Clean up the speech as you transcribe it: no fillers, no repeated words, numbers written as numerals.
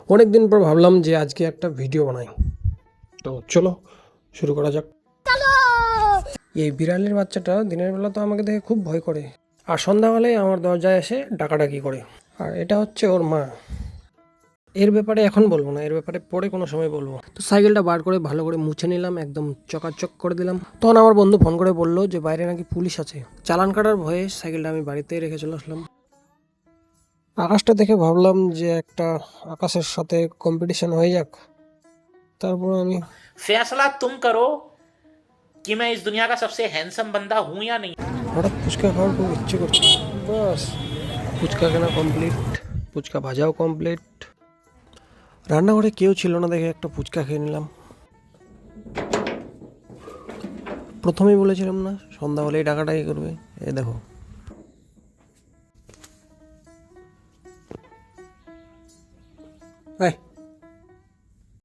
অনেক দিন পর ভাবলাম যে আজকে একটা ভিডিও বানাই, তো চলো শুরু করা যাক। এই বিড়ালের বাচ্চাটা দিনের বেলা তো আমাকে দেখে খুব ভয় করে, আর সন্ধ্যা হলে আমার দরজায় এসে ডাকাডাকি করে। আর এটা হচ্ছে ওর মা। এর ব্যাপারে এখন বলবো না, এর ব্যাপারে পরে কোনো সময় বলবো। তো সাইকেলটা বার করে ভালো করে মুছে নিলাম, একদম চকাচক করে দিলাম। তখন আমার বন্ধু ফোন করে বললো যে বাইরে নাকি পুলিশ আছে। চালান কাটার ভয়ে সাইকেলটা আমি বাড়িতেই রেখে চলে আসলাম। আকাশটা দেখে ভাবলাম যে একটা আকাশের সাথে কম্পিটিশন হয়ে যাক। তারপর আমি फैसला तुम करो कि मैं इस दुनिया का सबसे हैंडसम बंदा हूं या नहीं। হঠাৎ ফুচকা খাওয়ার খুব ইচ্ছে করছে। বাস, ফুচকা কেনা কমপ্লিট, ফুচকা ভাজাও কমপ্লিট। রান্নাঘরে কেউ ছিল না দেখে একটা ফুচকা খেয়ে নিলাম। প্রথমেই বলেছিলাম না সন্ধ্যা হলেই ডাকাডাকি করবে, এ দেখো। এই